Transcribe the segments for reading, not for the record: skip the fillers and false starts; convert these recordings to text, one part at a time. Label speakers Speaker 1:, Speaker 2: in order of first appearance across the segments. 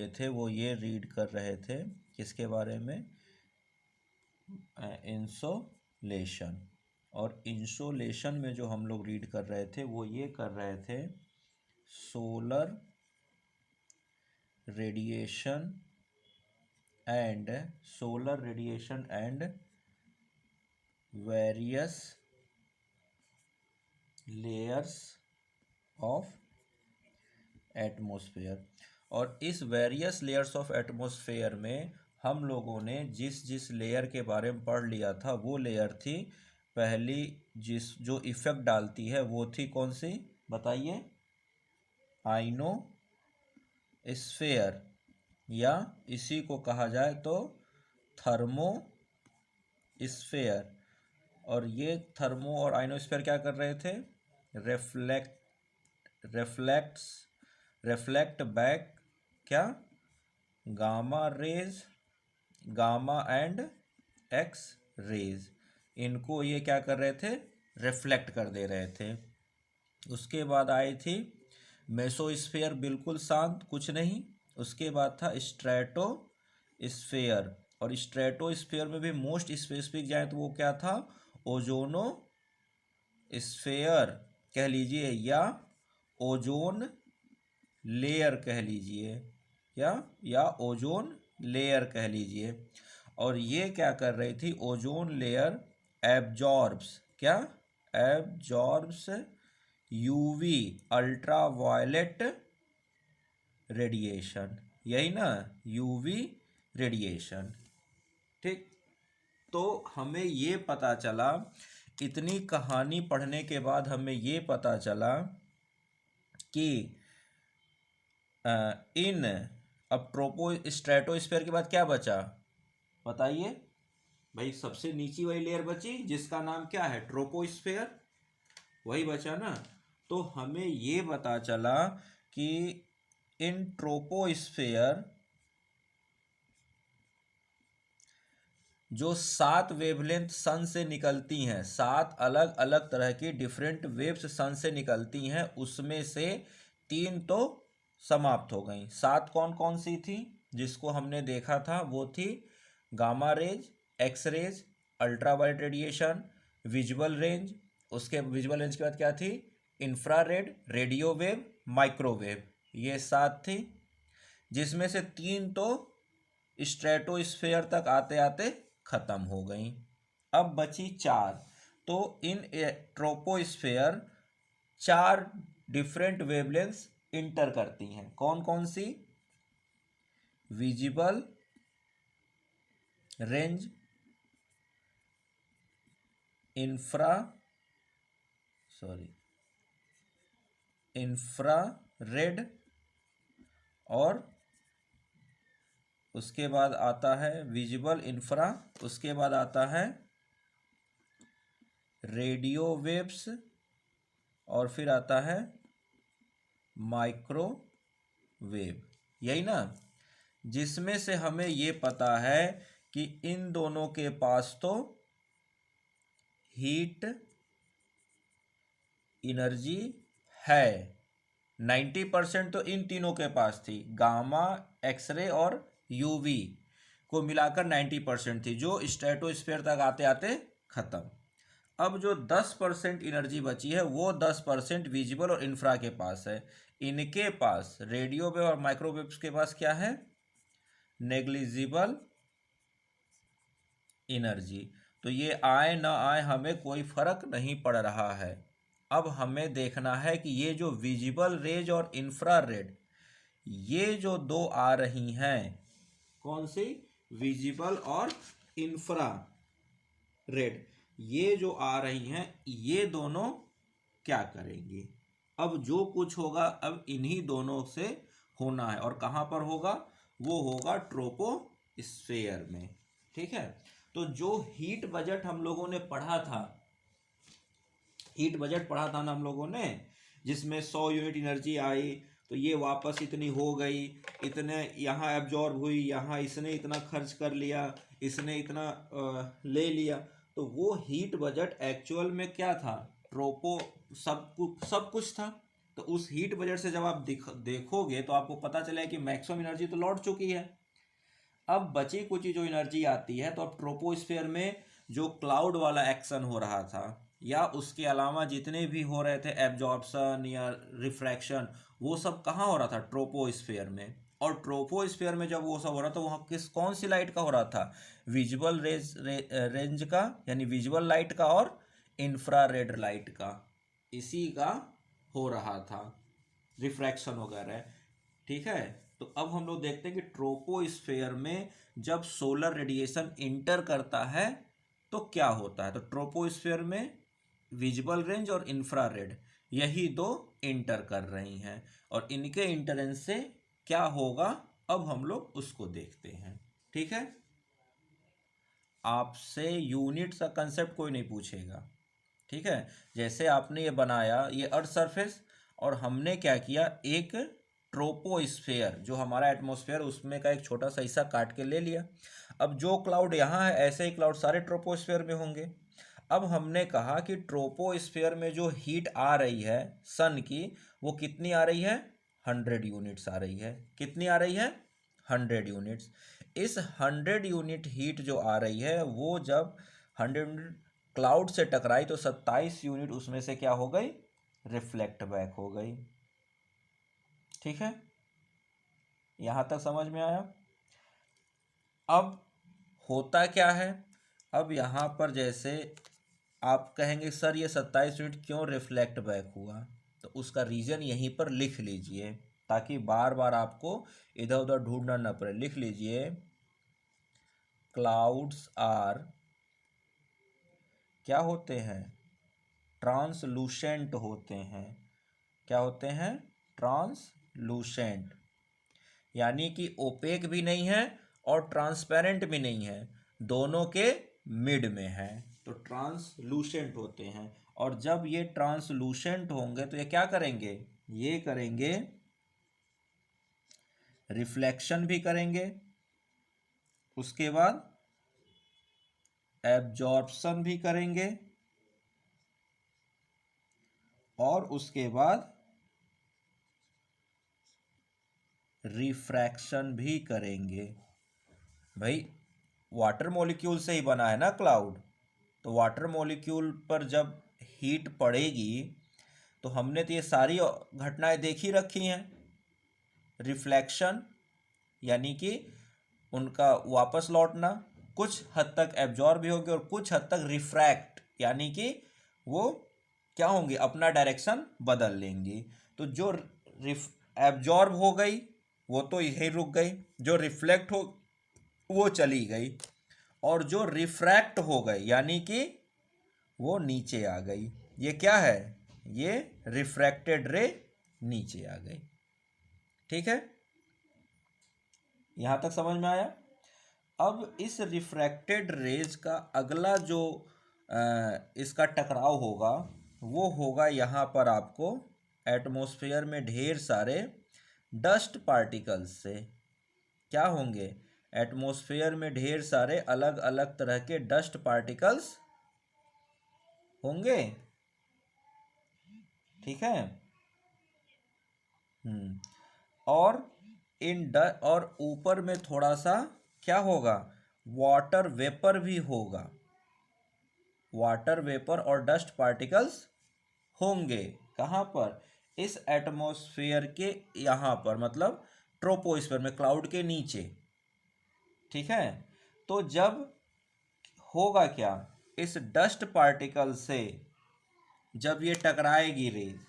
Speaker 1: बच्चे थे वो ये रीड कर रहे थे, किसके बारे में, इंसोलेशन। और इंसोलेशन में जो हम लोग रीड कर रहे थे वो ये कर रहे थे, solar radiation and various layers of atmosphere. और इस वेरियस लेयर्स ऑफ एटमॉस्फेयर में हम लोगों ने जिस जिस लेयर के बारे में पढ़ लिया था वो लेयर थी पहली, जो इफेक्ट डालती है वो थी कौन सी बताइए, आइनोस्फेयर, या इसी को कहा जाए तो थर्मोस्फेयर। और ये थर्मो और आइनोस्फेयर क्या कर रहे थे, रिफ्लेक्ट बैक क्या, gamma rays, gamma and X rays, इनको ये क्या कर रहे थे, रिफ्लेक्ट कर दे रहे थे। उसके बाद आई थी मेसोस्फेयर, बिल्कुल शांत, कुछ नहीं। उसके बाद था स्ट्रेटोस्फेयर, और स्ट्रेटोस्फेयर में भी मोस्ट स्पेसिफिक जाए तो वो क्या था, ओजोनो स्फेयर कह लीजिए, या ओजोन लेयर कह लीजिए, या ओजोन लेयर कह लीजिए। और ये क्या कर रही थी, ozone layer absorbs UV ultraviolet radiation, यही ना, यूवी रेडिएशन। ठीक, तो हमें ये पता चला, इतनी कहानी पढ़ने के बाद हमें ये पता चला कि इन अब स्ट्रेटोस्फेयर के बाद क्या बचा बताइए भाई, सबसे नीची वही लेयर बची जिसका नाम क्या है, ट्रोपोस्फेयर, वही बचा ना। तो हमें ये पता चला कि इन ट्रोपोस्फेयर जो 7 वेवलेंथ सन से निकलती हैं, 7 अलग अलग तरह की डिफरेंट वेव्स सन से निकलती हैं, उसमें से 3 तो समाप्त हो गई। 7 कौन कौन सी थी जिसको हमने देखा था, वो थी gamma rays, X rays, ultraviolet radiation, visual range. उसके विजुअल रेंज के बाद क्या थी, इंफ्रारेड, रेडियो वेव, माइक्रोवेव, ये 7 थी, जिसमें से 3 तो स्ट्रेटोस्फेयर तक आते आते खत्म हो गई। अब बची 4। तो इन ट्रोपोस्फेयर 4 डिफरेंट वेवलेंथ्स इंटर करती हैं, कौन कौन सी, विजिबल रेंज, इंफ्रारेड, और उसके बाद आता है विजिबल इंफ्रा, उसके बाद आता है रेडियो वेव्स, और फिर आता है माइक्रोवेव, यही ना। जिसमें से हमें ये पता है कि इन दोनों के पास तो हीट एनर्जी है, 90% तो इन तीनों के पास थी, गामा, एक्सरे और यूवी को मिलाकर 90% थी, जो स्ट्रेटोस्फेयर तक आते आते खत्म। अब जो 10% एनर्जी बची है वो 10% विजिबल और इंफ्रा के पास है। इनके पास रेडियो वेव और माइक्रोवेव के पास क्या है, नेग्लिजिबल एनर्जी। तो ये आए ना आए हमें कोई फर्क नहीं पड़ रहा है। अब हमें देखना है कि ये जो विजिबल रेज और इंफ्रारेड, ये जो दो आ रही हैं, कौन सी, विजिबल और इंफ्रा रेड, ये जो आ रही हैं, ये दोनों क्या करेंगी। अब जो कुछ होगा अब इन्हीं दोनों से होना है, और कहां पर होगा, वो होगा ट्रोपोस्फेयर में। ठीक है, तो जो हीट बजट हम लोगों ने पढ़ा था, हीट बजट पढ़ा था ना हम लोगों ने, जिसमें 100 यूनिट एनर्जी आई तो ये वापस इतनी हो गई, इतने यहाँ एब्जॉर्ब हुई, यहाँ इसने इतना खर्च कर लिया, इसने इतना ले लिया। तो वो हीट बजट एक्चुअल में क्या था, सब कुछ था। तो उस हीट बजट से जब आप देखोगे तो आपको पता चला कि मैक्सिमम एनर्जी तो लौट चुकी है। अब बची कुची जो एनर्जी आती है, तो अब ट्रोपोस्फेयर में जो क्लाउड वाला एक्शन हो रहा था या उसके अलावा जितने भी हो रहे थे एब्जॉर्प्शन या रिफ्रैक्शन, वो सब कहाँ हो रहा था? ट्रोपोस्फेयर में। और ट्रोपोस्फेयर में जब वो सब हो रहा था, वहाँ कौन सी लाइट का हो रहा था? विजुअल रेंज का, यानी विजुअल लाइट का, और इंफ्रारेड लाइट का, इसी का हो रहा था रिफ्रैक्शन वगैरह। ठीक है। तो अब हम लोग देखते हैं कि ट्रोपोस्फेयर में जब सोलर रेडिएशन इंटर करता है तो क्या होता है। तो ट्रोपोस्फेयर में विजिबल रेंज और इंफ्रारेड, यही दो इंटर कर रही हैं, और इनके इंटरेंस से क्या होगा, अब हम लोग उसको देखते हैं। ठीक है। आपसे यूनिट्स का कंसेप्ट कोई नहीं पूछेगा। ठीक है। जैसे आपने ये बनाया, ये अर्थ सरफेस, और हमने क्या किया, एक ट्रोपोस्फेयर जो हमारा एटमॉस्फेयर, उसमें का एक छोटा सा हिस्सा काट के ले लिया। अब जो क्लाउड यहाँ है, ऐसे ही क्लाउड सारे ट्रोपोस्फेयर में होंगे। अब हमने कहा कि ट्रोपोस्फेयर में जो हीट आ रही है सन की, वो कितनी आ रही है? 100 यूनिट्स आ रही है। कितनी आ रही है? 100 यूनिट्स। इस 100 यूनिट हीट जो आ रही है, वो जब 100 यूनिट क्लाउड से टकराई तो 27 यूनिट उसमें से क्या हो गई? रिफ्लेक्ट बैक हो गई। ठीक है। यहां तक समझ में आया? अब होता क्या है, अब यहां पर जैसे आप कहेंगे सर ये 27 यूनिट क्यों रिफ्लेक्ट बैक हुआ, तो उसका रीजन यहीं पर लिख लीजिए, ताकि बार बार आपको इधर उधर ढूंढना न पड़े। लिख लीजिए, क्लाउड्स आर क्या होते हैं? ट्रांसलूसेंट होते हैं। क्या होते हैं? ट्रांसलूसेंट, यानी कि ओपेक भी नहीं है और ट्रांसपेरेंट भी नहीं है, दोनों के मिड में है, तो ट्रांसलूसेंट होते हैं। और जब ये ट्रांसलूसेंट होंगे तो ये क्या करेंगे? ये करेंगे रिफ्लेक्शन भी करेंगे, उसके बाद एब्जॉर्प्शन भी करेंगे, और उसके बाद रिफ्रैक्शन भी करेंगे। भाई वाटर मॉलिक्यूल से ही बना है ना क्लाउड, तो वाटर मॉलिक्यूल पर जब हीट पड़ेगी तो हमने तो ये सारी घटनाएं देखी रखी हैं। रिफ्लेक्शन यानी कि उनका वापस लौटना, कुछ हद तक एब्जॉर्ब भी होंगे और कुछ हद तक रिफ्रैक्ट, यानी कि वो क्या होंगे, अपना डायरेक्शन बदल लेंगी। तो जो एब्जॉर्ब हो गई वो तो यही रुक गई, जो रिफ्लेक्ट हो वो चली गई, और जो रिफ्रैक्ट हो गई यानी कि वो नीचे आ गई। ये क्या है? ये रिफ्रैक्टेड रे नीचे आ गई। ठीक है। यहां तक समझ में आया? अब इस रिफ्रैक्टेड रेज का अगला जो इसका टकराव होगा, वो होगा यहाँ पर आपको एटमॉस्फेयर में ढेर सारे डस्ट पार्टिकल्स से। क्या होंगे? एटमॉस्फेयर में ढेर सारे अलग अलग तरह के डस्ट पार्टिकल्स होंगे। ठीक है। और और ऊपर में थोड़ा सा क्या होगा? वाटर वेपर भी होगा। वाटर वेपर और डस्ट पार्टिकल्स होंगे। कहाँ पर? इस एटमॉस्फेयर के यहाँ पर, मतलब ट्रोपोस्फेयर में, क्लाउड के नीचे। ठीक है। तो जब होगा क्या, इस डस्ट पार्टिकल से जब ये टकराएगी रेज,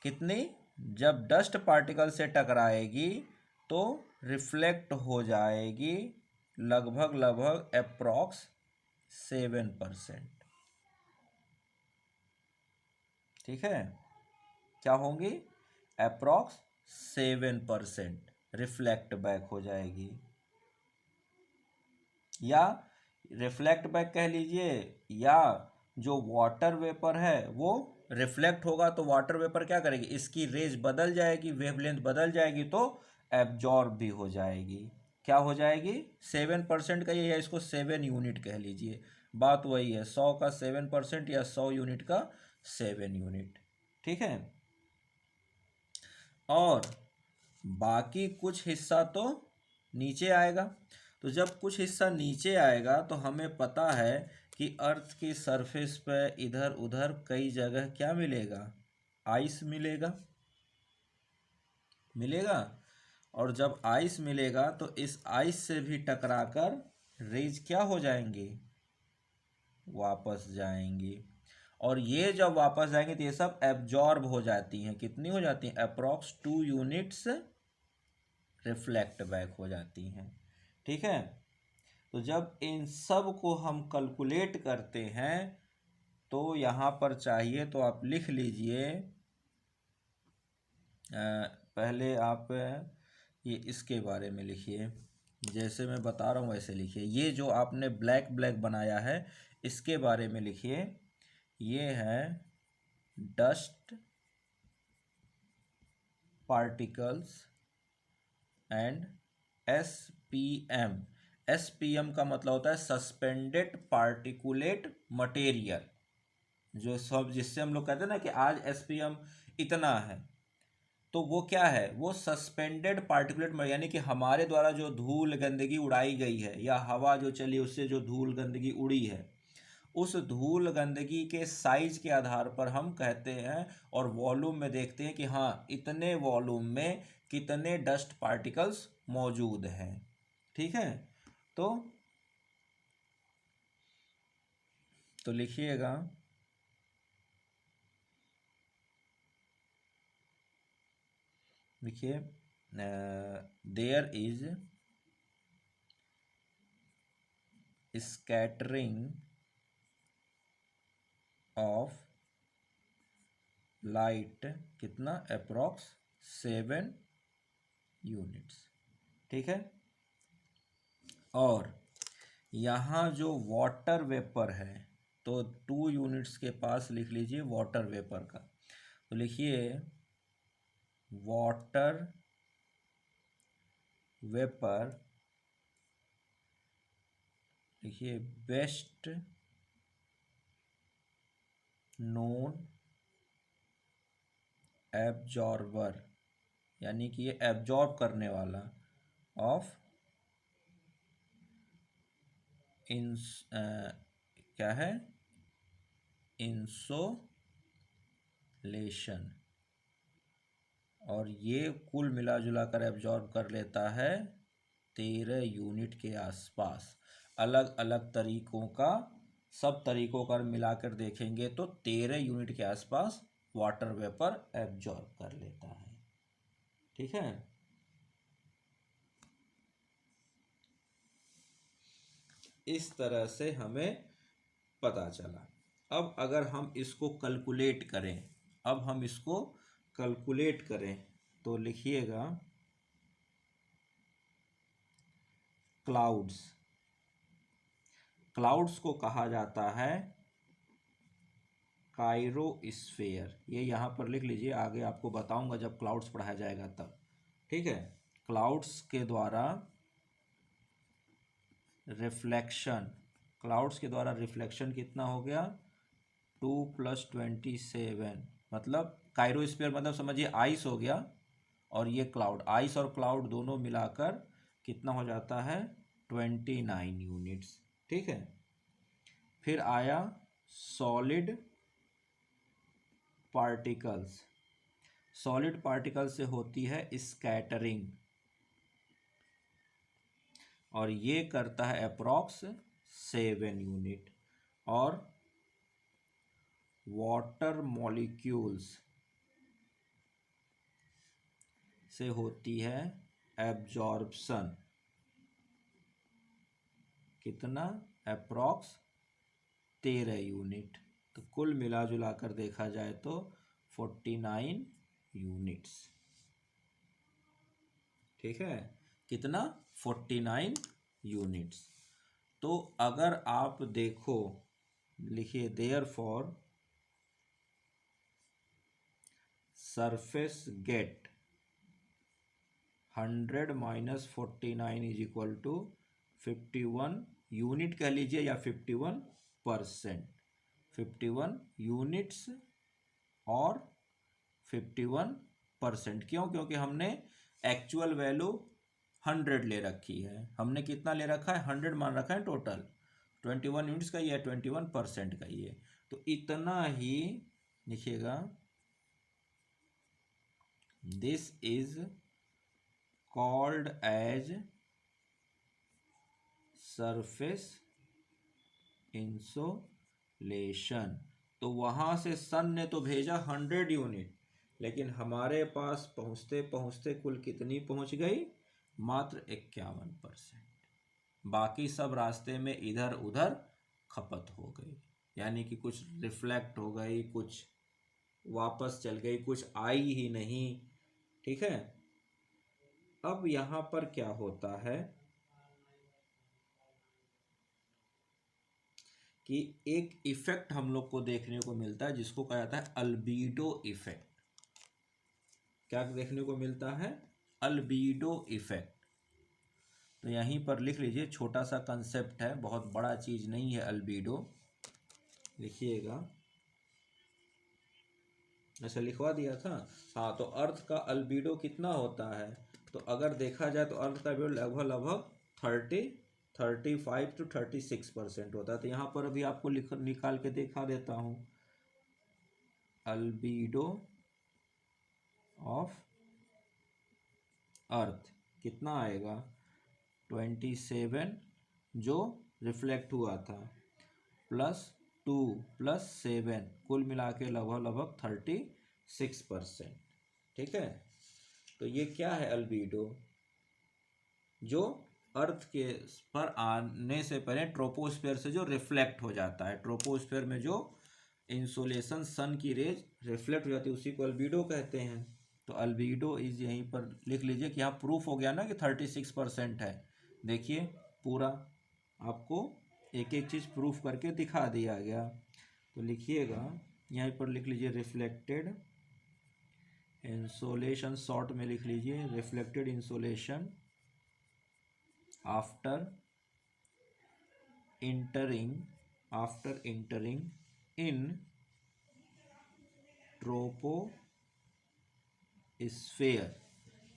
Speaker 1: कितनी, जब डस्ट पार्टिकल से टकराएगी तो रिफ्लेक्ट हो जाएगी लगभग लगभग अप्रॉक्स 7%। ठीक है। क्या होंगी? अप्रॉक्स 7% रिफ्लेक्ट बैक हो जाएगी, या रिफ्लेक्ट बैक कह लीजिए, या जो वाटर वेपर है वो रिफ्लेक्ट होगा तो वाटर वेपर क्या करेगी, इसकी रेज बदल जाएगी, वेवलेंथ बदल जाएगी, तो एब्जॉर्ब भी हो जाएगी। क्या हो जाएगी? 7% का ये, या इसको 7 यूनिट कह लीजिए, बात वही है, 100 का 7% या 100 यूनिट का 7 यूनिट। ठीक है। और बाकी कुछ हिस्सा तो नीचे आएगा। तो जब कुछ हिस्सा नीचे आएगा तो हमें पता है कि अर्थ की सरफेस पर इधर उधर कई जगह क्या मिलेगा, आइस मिलेगा। मिलेगा। और जब आइस मिलेगा तो इस आइस से भी टकराकर रेज क्या हो जाएंगे, वापस जाएंगी। और ये जब वापस जाएंगे तो ये सब एब्जॉर्ब हो जाती हैं। कितनी हो जाती हैं, अप्रॉक्स 2 यूनिट्स रिफ्लेक्ट बैक हो जाती हैं। ठीक है। तो जब इन सब को हम कैलकुलेट करते हैं तो यहाँ पर चाहिए तो आप लिख लीजिए, पहले आप ये इसके बारे में लिखिए, जैसे मैं बता रहा हूँ वैसे लिखिए। ये जो आपने ब्लैक ब्लैक बनाया है इसके बारे में लिखिए। ये है dust particles and SPM. SPM का मतलब होता है सस्पेंडेड पार्टिकुलेट मटेरियल, जो सब जिससे हम लोग कहते हैं ना कि आज एसपीएम इतना है, तो वो क्या है, वो सस्पेंडेड पार्टिकुलेट यानी कि हमारे द्वारा जो धूल गंदगी उड़ाई गई है या हवा जो चली उससे जो धूल गंदगी उड़ी है, उस धूल गंदगी के साइज के आधार पर हम कहते हैं और वॉल्यूम में देखते हैं कि हाँ इतने वॉल्यूम में कितने डस्ट पार्टिकल्स मौजूद हैं। ठीक है। तो लिखिएगा, देखिए there is scattering of light कितना, अप्रॉक्स 7 यूनिट्स। ठीक है। और यहाँ जो वाटर वेपर है तो 2 यूनिट्स के पास लिख लीजिए वाटर वेपर का। तो लिखिए वाटर वेपर, लिखिए बेस्ट नोन एब्जॉर्बर, यानी कि ये एब्जॉर्ब करने वाला ऑफ क्या है, इंसोलेशन। और ये कुल मिला जुला कर एब्जॉर्ब कर लेता है 13 यूनिट के आसपास। अलग अलग तरीकों का, सब तरीकों का मिलाकर देखेंगे तो 13 यूनिट के आसपास वाटर वेपर एब्जॉर्ब कर लेता है। ठीक है। इस तरह से हमें पता चला। अब अगर हम इसको कैलकुलेट करें, अब हम इसको कैलकुलेट करें तो लिखिएगा क्लाउड्स। क्लाउड्स को कहा जाता है काइरोस्फीयर। ये यहाँ पर लिख लीजिए, आगे आपको बताऊंगा जब क्लाउड्स पढ़ाया जाएगा तब। ठीक है। क्लाउड्स के द्वारा रिफ्लेक्शन, क्लाउड्स के द्वारा रिफ्लेक्शन कितना हो गया, 2+27, मतलब काइरोस्फीयर मतलब समझिए आइस हो गया, और ये क्लाउड, आइस और क्लाउड दोनों मिलाकर कितना हो जाता है, 29 यूनिट्स। ठीक है। फिर आया सॉलिड पार्टिकल्स। सॉलिड पार्टिकल से होती है स्कैटरिंग, और ये करता है अप्रॉक्स 7 यूनिट। और वाटर मॉलिक्यूल्स से होती है एब्जॉर्प्शन, कितना, अप्रॉक्स 13 यूनिट। तो कुल मिला जुला कर देखा जाए तो 49 यूनिट्स। ठीक है। कितना, 49 यूनिट्स। तो अगर आप देखो, लिखिए there for surface get 100 - 49 is equal to 51 unit कह लीजिए या 51%, 51 यूनिट्स और 51 21%। क्यों? क्योंकि हमने एक्चुअल वैल्यू 100 ले रखी है। हमने कितना ले रखा है? 100 मान रखा है टोटल। 21 यूनिट्स का ही है, 21% का ही है। तो इतना ही लिखिएगा। This is called as surface insolation. तो वहां से सन ने तो भेजा 100 यूनिट, लेकिन हमारे पास पहुंचते पहुंचते कुल कितनी पहुंच गई? मात्र 51%। बाकी सब रास्ते में इधर उधर खपत हो गई, यानी कि कुछ रिफ्लेक्ट हो गई, कुछ वापस चल गई, कुछ आई ही नहीं। ठीक है। अब यहां पर क्या होता है कि एक इफेक्ट हम लोग को देखने को मिलता है जिसको कहा जाता है अल्बीडो इफेक्ट। क्या देखने को मिलता है? अल्बीडो इफेक्ट। तो यहीं पर लिख लीजिए, छोटा सा कंसेप्ट है, बहुत बड़ा चीज नहीं है अल्बीडो। लिखिएगा, ऐसा लिखवा दिया था। हाँ, तो अर्थ का अल्बीडो कितना होता है? तो अगर देखा जाए तो अर्थ का अल्बीडो लगभग 35 to 36% होता है। तो यहाँ पर अभी आपको निकाल के दिखा देता हूँ। अल्बीडो ऑफ अर्थ कितना आएगा? 27 जो रिफ्लेक्ट हुआ था, +2 +7, कुल मिला के लगभग 36%। ठीक है। तो ये क्या है? अल्बीडो, जो अर्थ के पर आने से पहले ट्रोपोस्फेयर से जो रिफ्लेक्ट हो जाता है। ट्रोपोस्फेयर में जो इंसोलेशन सन की रेज रिफ्लेक्ट हो जाती है उसी को अल्बीडो कहते हैं। तो अल्बीडो इज, यहीं पर लिख लीजिए कि यहाँ प्रूफ हो गया ना कि 36% है। देखिए, पूरा आपको एक एक चीज़ प्रूफ करके दिखा दिया गया। तो लिखिएगा, यहीं पर लिख लीजिए रिफ्लेक्टेड इंसोलेशन, शॉर्ट में लिख लीजिए reflected insolation after entering in troposphere।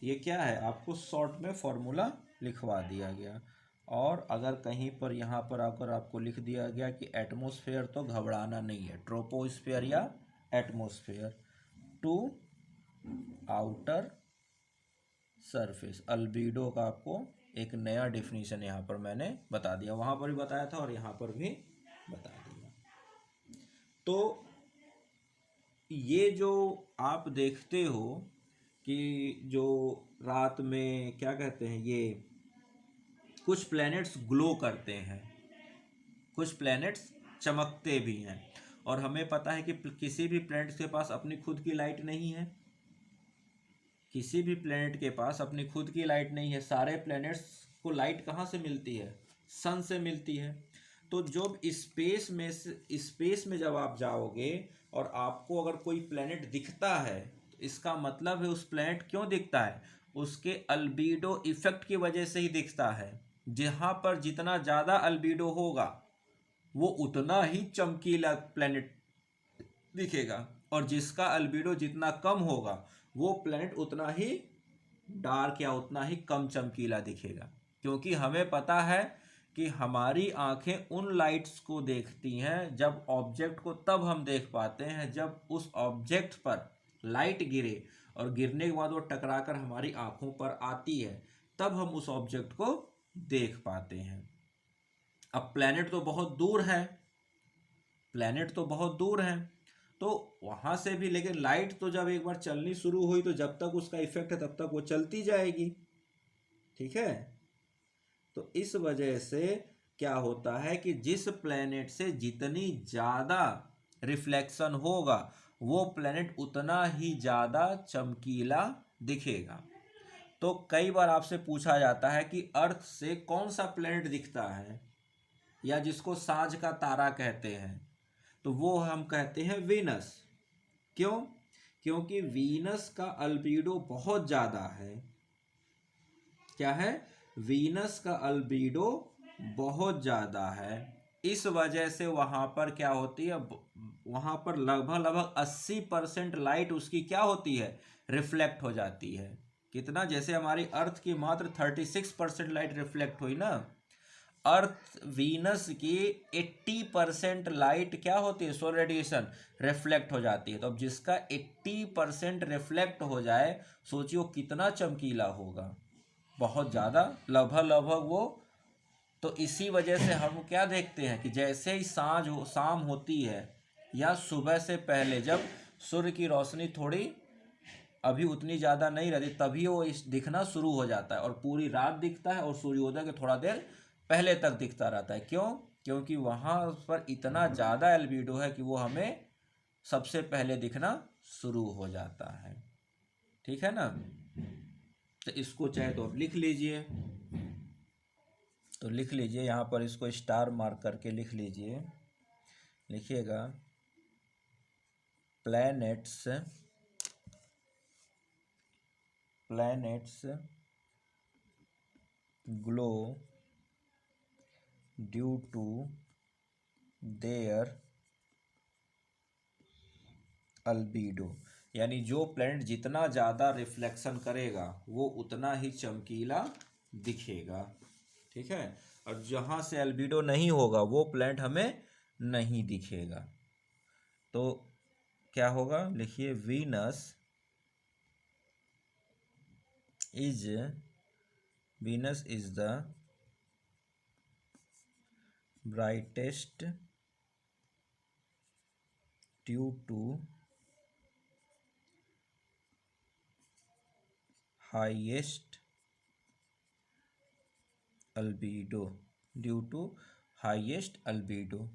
Speaker 1: ये क्या है? आपको शॉर्ट में फॉर्मूला लिखवा दिया गया। और अगर कहीं पर यहाँ पर आकर आपको लिख दिया गया कि एटमॉस्फेयर, तो घबराना नहीं है। ट्रोपोस्फेयर या एटमॉस्फेयर टू आउटर सरफेस। अल्बीडो का आपको एक नया डेफिनेशन यहाँ पर मैंने बता दिया, वहाँ पर भी बताया था और यहाँ पर भी बता दिया। तो ये जो आप देखते हो कि जो रात में क्या कहते हैं, ये कुछ प्लैनेट्स ग्लो करते हैं, कुछ प्लैनेट्स चमकते भी हैं। और हमें पता है कि किसी भी प्लैनेट के पास अपनी खुद की लाइट नहीं है। किसी भी प्लैनेट के पास अपनी खुद की लाइट नहीं है। सारे प्लैनेट्स को लाइट कहाँ से मिलती है? सन से मिलती है। तो जब स्पेस में जब आप जाओगे और आपको अगर कोई प्लैनेट दिखता है, तो इसका मतलब है उस प्लैनेट क्यों दिखता है? उसके अल्बीडो इफेक्ट की वजह से ही दिखता है। जहाँ पर जितना ज़्यादा अल्बीडो होगा वो उतना ही चमकीला प्लैनेट दिखेगा, और जिसका अल्बीडो जितना कम होगा वो प्लैनेट उतना ही डार्क या उतना ही कम चमकीला दिखेगा। क्योंकि हमें पता है कि हमारी आंखें उन लाइट्स को देखती हैं, जब ऑब्जेक्ट को तब हम देख पाते हैं जब उस ऑब्जेक्ट पर लाइट गिरे, और गिरने के बाद वो टकराकर हमारी आंखों पर आती है, तब हम उस ऑब्जेक्ट को देख पाते हैं। अब प्लैनेट तो बहुत दूर है, प्लैनेट तो बहुत दूर है, तो वहां से भी, लेकिन लाइट तो जब एक बार चलनी शुरू हुई तो जब तक उसका इफेक्ट है तब तक वो चलती जाएगी। ठीक है। तो इस वजह से क्या होता है कि जिस प्लैनेट से जितनी ज्यादा रिफ्लेक्शन होगा वो प्लैनेट उतना ही ज्यादा चमकीला दिखेगा। तो कई बार आपसे पूछा जाता है कि अर्थ से कौन सा प्लैनेट दिखता है, या जिसको सांझ का तारा कहते हैं, तो वो हम कहते हैं वीनस। क्यों? क्योंकि वीनस का अल्बीडो बहुत ज़्यादा है। क्या है? वीनस का अल्बीडो बहुत ज़्यादा है। इस वजह से वहां पर क्या होती है, वहां पर लगभग लगभग 80% लाइट उसकी क्या होती है, रिफ्लेक्ट हो जाती है। कितना, जैसे हमारी अर्थ की मात्र 36% लाइट रिफ्लेक्ट हुई ना, अर्थ वीनस की 80% लाइट क्या होती है, सोलर रेडिएशन रिफ्लेक्ट हो जाती है। तो अब जिसका 80% रिफ्लेक्ट हो जाए, सोचिए कितना चमकीला होगा, बहुत ज़्यादा, लगभग लगभग वो। तो इसी वजह से हम क्या देखते हैं कि जैसे ही शाम होती है या सुबह से पहले, जब सूर्य की रोशनी थोड़ी अभी उतनी ज़्यादा नहीं रहती, तभी वो इस दिखना शुरू हो जाता है और पूरी रात दिखता है और सूर्योदय के थोड़ा देर पहले तक दिखता रहता है। क्यों? क्योंकि वहाँ पर इतना ज़्यादा एल्बिडो है कि वो हमें सबसे पहले दिखना शुरू हो जाता है। ठीक है ना? तो इसको चाहे तो आप लिख लीजिए, तो लिख लीजिए यहाँ पर, इसको स्टार मार्क करके लिख लीजिए। लिखिएगा, planets glow due to their albedo, यानी जो प्लैनेट जितना ज़्यादा रिफ्लेक्शन करेगा वो उतना ही चमकीला दिखेगा। ठीक है? और जहाँ से अल्बीडो नहीं होगा वो प्लैनेट हमें नहीं दिखेगा। तो क्या होगा, लिखिए, Venus is the brightest due to highest albedo,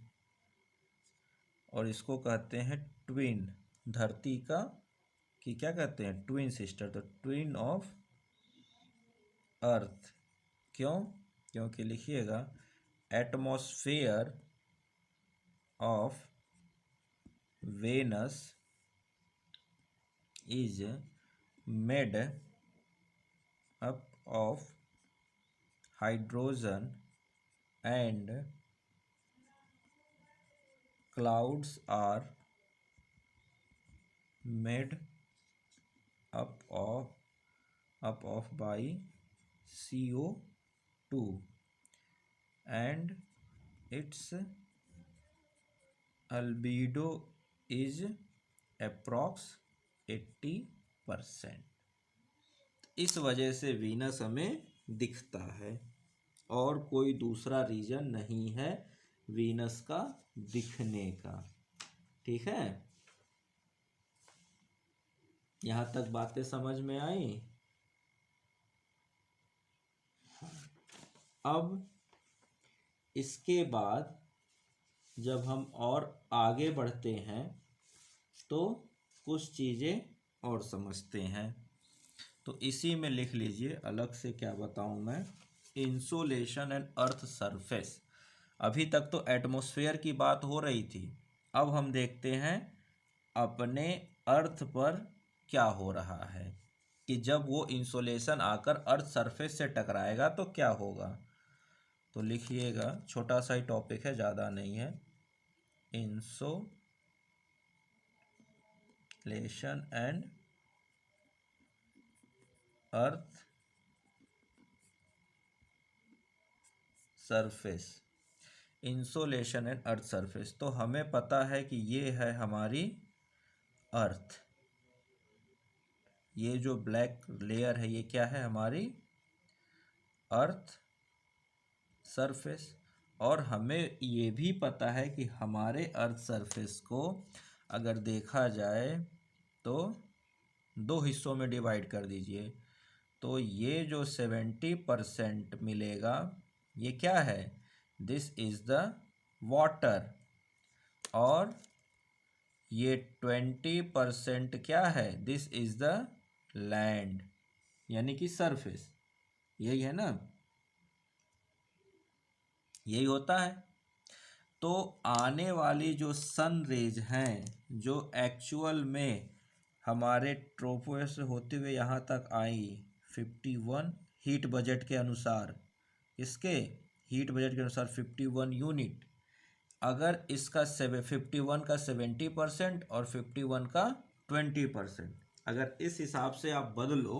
Speaker 1: और इसको कहते हैं ट्विन, धरती का कि क्या कहते हैं, ट्विन सिस्टर, तो ट्विन ऑफ अर्थ। क्यों? क्योंकि लिखिएगा, atmosphere of Venus is made up of hydrogen and clouds are made up of by CO2 and its albedo is approx 80%। इस वजह से वीनस हमें दिखता है और कोई दूसरा रीजन नहीं है वीनस का दिखने का। ठीक है? यहां तक बातें समझ में आई? अब इसके बाद जब हम और आगे बढ़ते हैं तो कुछ चीज़ें और समझते हैं। तो इसी में लिख लीजिए, अलग से क्या बताऊं मैं, इंसोलेशन एंड अर्थ सरफेस। अभी तक तो एटमॉस्फेयर की बात हो रही थी, अब हम देखते हैं अपने अर्थ पर क्या हो रहा है, कि जब वो इंसोलेशन आकर अर्थ सरफेस से टकराएगा तो क्या होगा। तो लिखिएगा, छोटा सा ही टॉपिक है, ज़्यादा नहीं है, insolation and earth surface. Insolation and earth surface, तो हमें पता है कि ये है हमारी अर्थ, ये जो ब्लैक लेयर है ये क्या है, हमारी अर्थ सरफेस। और हमें ये भी पता है कि हमारे अर्थ सरफेस को अगर देखा जाए तो दो हिस्सों में डिवाइड कर दीजिए, तो ये जो 70% मिलेगा ये क्या है, दिस इज द वाटर, और ये 20% क्या है, दिस इज द लैंड, यानी कि सरफेस। यही है ना, यही होता है। तो आने वाली जो सन रेज हैं, जो एक्चुअल में हमारे ट्रोपोस्फीयर से होते हुए यहाँ तक आई 51 हीट बजट के अनुसार, इसके हीट बजट के अनुसार 51 यूनिट, अगर इसका 51 का 70% और 51 का 20%, अगर इस हिसाब से आप बदलो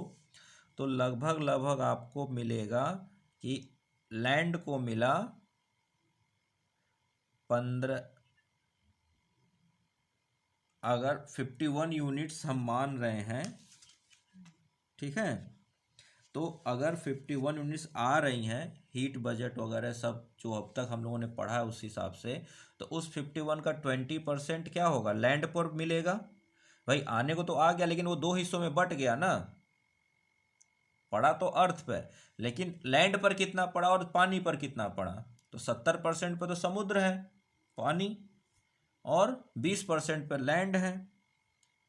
Speaker 1: तो लगभग लगभग आपको मिलेगा कि लैंड को मिला 15, अगर 51 यूनिट्स हम मान रहे हैं, ठीक है, तो अगर 51 यूनिट्स आ रही हैं, हीट बजट वगैरह सब जो अब तक हम लोगों ने पढ़ा है उस हिसाब से, तो उस 51 का 20% क्या होगा, लैंड पर मिलेगा। भाई आने को तो आ गया, लेकिन वो दो हिस्सों में बट गया ना, पड़ा तो अर्थ पे, लेकिन लैंड पर कितना पड़ा और पानी पर कितना पड़ा, तो 70% पर तो समुद्र है, पानी, और 20% पर लैंड है,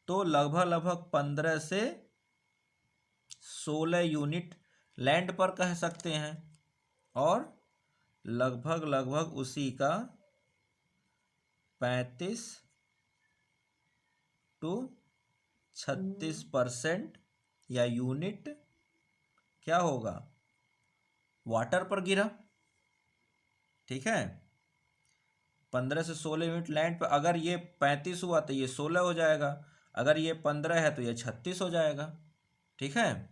Speaker 1: तो लगभग लगभग 15 से 16 यूनिट लैंड पर कह सकते हैं, और लगभग लगभग उसी का 35 to 36% या यूनिट क्या होगा, वाटर पर गिरा। ठीक है, 15 से 16 यूनिट लैंड पर, अगर ये 35 हुआ तो ये 16 हो जाएगा, अगर ये 15 है तो ये 36 हो जाएगा। ठीक है,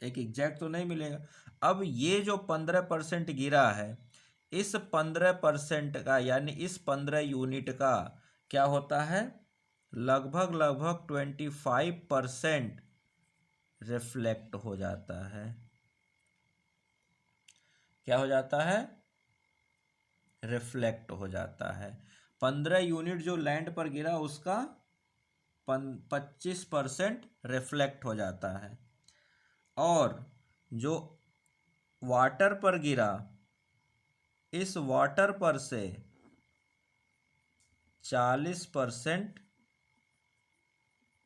Speaker 1: एक एग्जैक्ट तो नहीं मिलेगा। अब ये जो 15% गिरा है, इस 15% का यानी इस 15 यूनिट का क्या होता है, लगभग लगभग 25% रिफ्लेक्ट हो जाता है। क्या हो जाता है, रिफ्लेक्ट हो जाता है। 15 यूनिट जो लैंड पर गिरा उसका 25% रिफ्लेक्ट हो जाता है, और जो वाटर पर गिरा, इस वाटर पर से 40%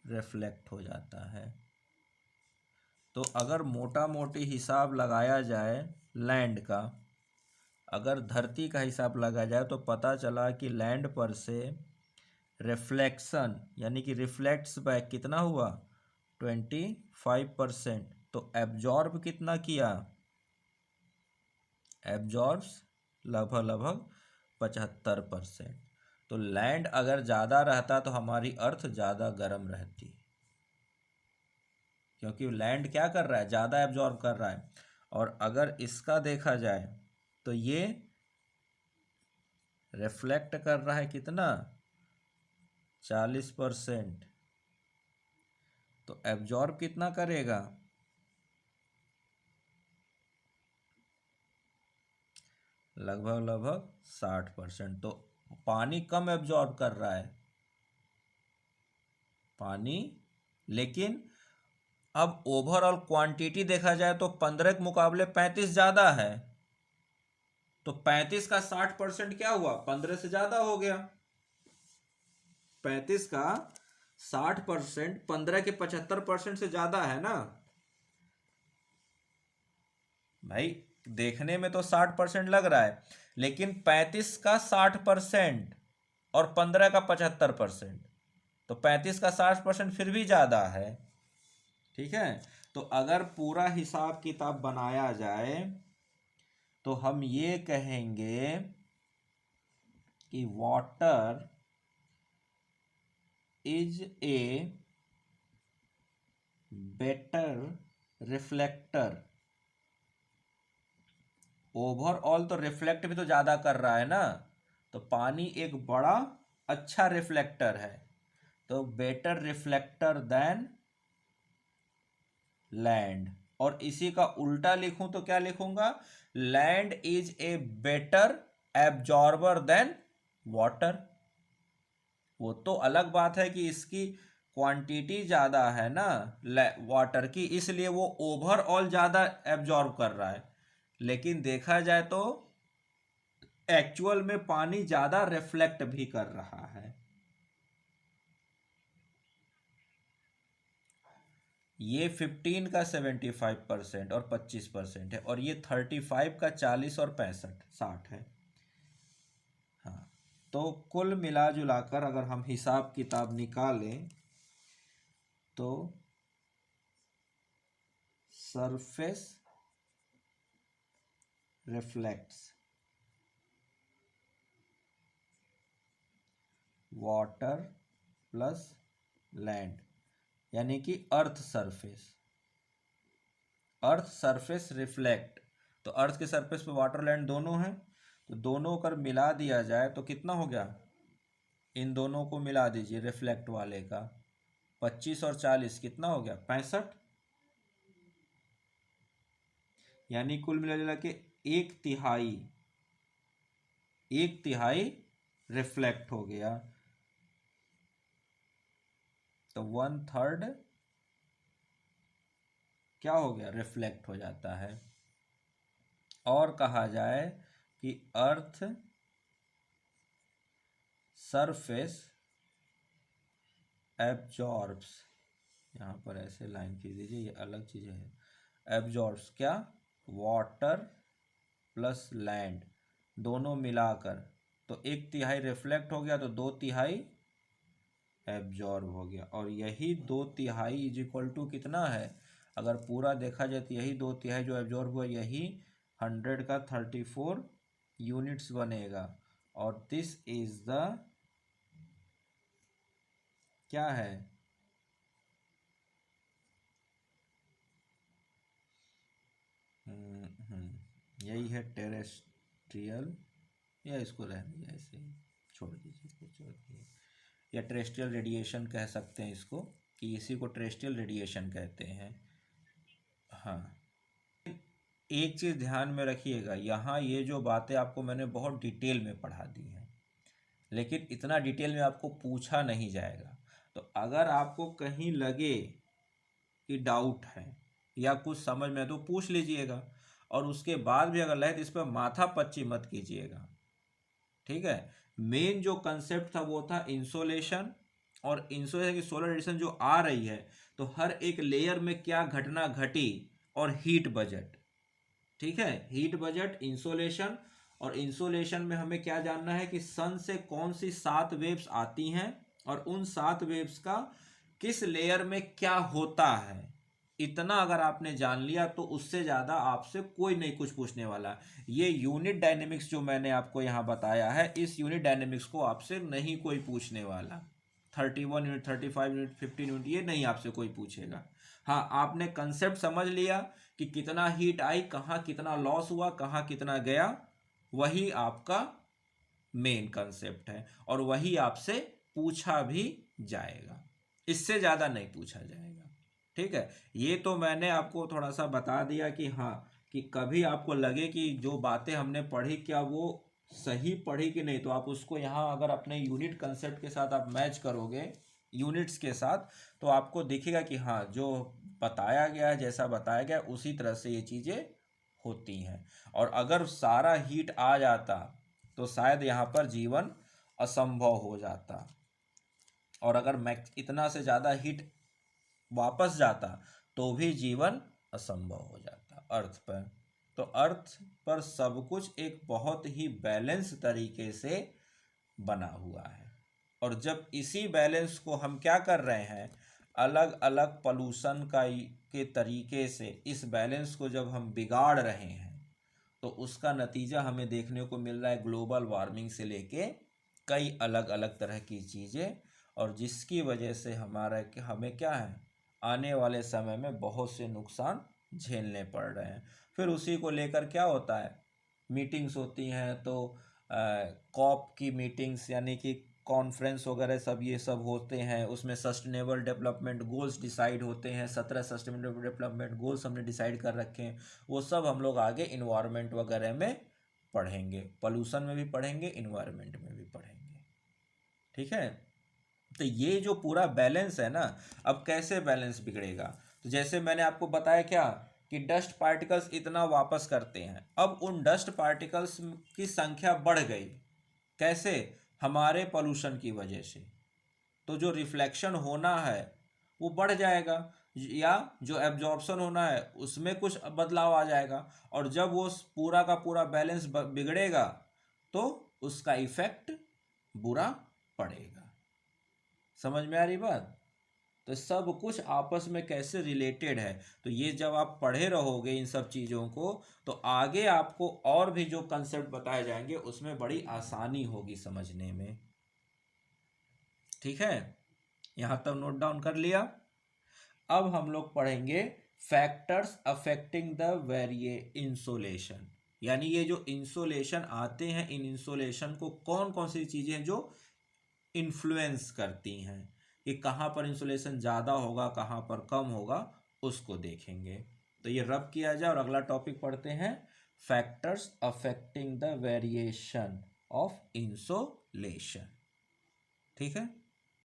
Speaker 1: रिफ्लेक्ट हो जाता है। तो अगर मोटा मोटी हिसाब लगाया जाए लैंड का, अगर धरती का हिसाब लगाया जाए तो पता चला कि लैंड पर से रिफ्लेक्शन यानी कि रिफ्लेक्ट्स बैक कितना हुआ, 25%। तो एब्जॉर्ब कितना किया, एब्जॉर्ब्स लगभग लगभग 75%। तो लैंड अगर ज़्यादा रहता तो हमारी अर्थ ज़्यादा गर्म रहती, क्योंकि लैंड क्या कर रहा है, ज़्यादा एब्जॉर्ब कर रहा है। और अगर इसका देखा जाए तो ये रिफ्लेक्ट कर रहा है कितना, 40%, तो एब्जॉर्ब कितना करेगा, लगभग लगभग 60%। तो पानी कम एब्जॉर्ब कर रहा है, पानी, लेकिन अब ओवरऑल क्वांटिटी देखा जाए तो 15 के मुकाबले 35 ज़्यादा है, तो 35 का 60% क्या हुआ, 15 से ज़्यादा हो गया। 35 का 60% 15 के 75% से ज़्यादा है ना भाई, देखने में तो 60% लग रहा है, लेकिन 35 का 60% और 15 का 75%, तो 35 का 60% फिर भी ज़्यादा है। ठीक है, तो अगर पूरा हिसाब किताब बनाया जाए तो हम ये कहेंगे कि water is a better reflector. Overall तो रिफ्लेक्ट भी तो ज़्यादा कर रहा है ना, तो पानी एक बड़ा अच्छा रिफ्लेक्टर है, तो बेटर रिफ्लेक्टर देन लैंड। और इसी का उल्टा लिखूं तो क्या लिखूंगा, land is a better absorber than water. वो तो अलग बात है कि इसकी क्वांटिटी ज़्यादा है ना वाटर की, इसलिए वो ओवरऑल ज़्यादा एब्जॉर्ब कर रहा है, लेकिन देखा जाए तो एक्चुअल में पानी ज़्यादा रिफ्लेक्ट भी कर रहा है। ये 15 का 75% और 25% है, और ये 35 का 40 और 65 60 है। हाँ, तो कुल मिला जुलाकर अगर हम हिसाब किताब निकालें तो surface reflects water plus land, यानी कि earth surface. Earth surface reflect, तो अर्थ के सरफेस पे वाटर लैंड दोनों हैं, तो दोनों कर मिला दिया जाए तो कितना हो गया, इन दोनों को मिला दीजिए रिफ्लेक्ट वाले का, 25 और 40 कितना हो गया, 65, यानी कुल मिला जुला के एक तिहाई रिफ्लेक्ट हो गया, तो 1/3 क्या हो गया, रिफ्लेक्ट हो जाता है। और कहा जाए कि अर्थ सरफेस एब्जॉर्ब्स, यहाँ पर ऐसे लाइन खींच दीजिए, ये अलग चीज़ है, एब्जॉर्ब्स क्या, वाटर प्लस लैंड दोनों मिलाकर, तो 1/3 रिफ्लेक्ट हो गया, तो 2/3 एब्जॉर्ब हो गया, और यही 2/3 इज इक्वल टू कितना है, अगर पूरा देखा जाए तो यही 2/3 जो एब्जॉर्ब हुआ यही 100 का 34 यूनिट्स बनेगा, और दिस इज द क्या है, यही है टेरेस्ट्रियल, या इसको रहने दीजिए ऐसे ही छोड़ दीजिए, छोड़ दीजिए, या टेरेस्ट्रियल रेडिएशन कह सकते हैं इसको, कि इसी को टेरेस्ट्रियल रेडिएशन कहते हैं। हाँ, एक चीज़ ध्यान में रखिएगा, यहाँ ये जो बातें आपको मैंने बहुत डिटेल में पढ़ा दी हैं, लेकिन इतना डिटेल में आपको पूछा नहीं जाएगा, तो अगर आपको कहीं लगे कि डाउट है या कुछ समझ में तो पूछ लीजिएगा, और उसके बाद भी अगर लगे तो इस पर माथा पच्ची मत कीजिएगा, ठीक है। मेन जो कंसेप्ट था वो था इंसोलेशन, और इंसोलेशन की सोलर रेडिएशन जो आ रही है, तो हर एक लेयर में क्या घटना घटी, और हीट बजट, ठीक है, हीट बजट, इंसोलेशन, और इंसोलेशन में हमें क्या जानना है कि सन से कौन सी 7 वेव्स आती हैं, और उन 7 वेव्स का किस लेयर में क्या होता है, इतना अगर आपने जान लिया तो उससे ज़्यादा आपसे कोई नहीं कुछ पूछने वाला। ये यूनिट डायनेमिक्स जो मैंने आपको यहाँ बताया है, इस यूनिट डायनेमिक्स को आपसे नहीं कोई पूछने वाला। 31 यूनिट, 35 यूनिट, 15 यूनिट, ये नहीं आपसे कोई पूछेगा। हाँ, आपने कंसेप्ट समझ लिया कि कितना हीट आई, कहाँ कितना लॉस हुआ, कहाँ कितना गया, वही आपका मेन कंसेप्ट है, और वही आपसे पूछा भी जाएगा, इससे ज़्यादा नहीं पूछा जाएगा, ठीक है। ये तो मैंने आपको थोड़ा सा बता दिया कि हाँ, कि कभी आपको लगे कि जो बातें हमने पढ़ी क्या वो सही पढ़ी कि नहीं, तो आप उसको यहाँ अगर अपने यूनिट कंसेप्ट के साथ आप मैच करोगे यूनिट्स के साथ, तो आपको दिखेगा कि हाँ, जो बताया गया है, जैसा बताया गया उसी तरह से ये चीज़ें होती हैं। और अगर सारा हीट आ जाता तो शायद यहाँ पर जीवन असंभव हो जाता, और अगर मैक्स इतना से ज़्यादा हीट वापस जाता तो भी जीवन असंभव हो जाता अर्थ पर। तो अर्थ पर सब कुछ एक बहुत ही बैलेंस तरीके से बना हुआ है, और जब इसी बैलेंस को हम क्या कर रहे हैं, अलग अलग पॉल्यूशन के तरीके से इस बैलेंस को जब हम बिगाड़ रहे हैं, तो उसका नतीजा हमें देखने को मिल रहा है ग्लोबल वार्मिंग से लेके कई अलग अलग तरह की चीज़ें, और जिसकी वजह से हमें क्या है, आने वाले समय में बहुत से नुकसान झेलने पड़ रहे हैं। फिर उसी को लेकर क्या होता है, मीटिंग्स होती हैं, तो कॉप की मीटिंग्स यानी कि कॉन्फ्रेंस वगैरह सब ये सब होते हैं, उसमें सस्टेनेबल डेवलपमेंट गोल्स डिसाइड होते हैं, 17 सस्टेनेबल डेवलपमेंट गोल्स हमने डिसाइड कर रखे हैं, वो सब हम लोग आगे इन्वायरमेंट वगैरह में पढ़ेंगे, पोल्यूशन में भी पढ़ेंगे, इन्वायरमेंट में भी पढ़ेंगे, ठीक है। तो ये जो पूरा बैलेंस है ना, अब कैसे बैलेंस बिगड़ेगा, तो जैसे मैंने आपको बताया क्या कि डस्ट पार्टिकल्स इतना वापस करते हैं, अब उन डस्ट पार्टिकल्स की संख्या बढ़ गई, कैसे, हमारे पोल्यूशन की वजह से, तो जो रिफ्लेक्शन होना है वो बढ़ जाएगा, या जो एब्जॉर्प्शन होना है उसमें कुछ बदलाव आ जाएगा, और जब वो पूरा का पूरा बैलेंस बिगड़ेगा तो उसका इफेक्ट बुरा पड़ेगा। समझ में आ रही बात, तो सब कुछ आपस में कैसे रिलेटेड है, तो ये जब आप पढ़े रहोगे इन सब चीज़ों को, तो आगे आपको और भी जो कंसेप्ट बताए जाएंगे उसमें बड़ी आसानी होगी समझने में। ठीक है, यहां तक नोट डाउन कर लिया। अब हम लोग पढ़ेंगे फैक्टर्स अफेक्टिंग द वेरिए इंसोलेशन, यानी ये जो इंसोलेशन आते हैं, इन इंसोलेशन को कौन कौन सी चीजें हैं जो इन्फ्लुएंस करती हैं, कि कहाँ पर इंसुलेशन ज़्यादा होगा कहाँ पर कम होगा, उसको देखेंगे। तो ये रब किया जाए और अगला टॉपिक पढ़ते हैं, factors affecting the variation of insolation. ठीक है।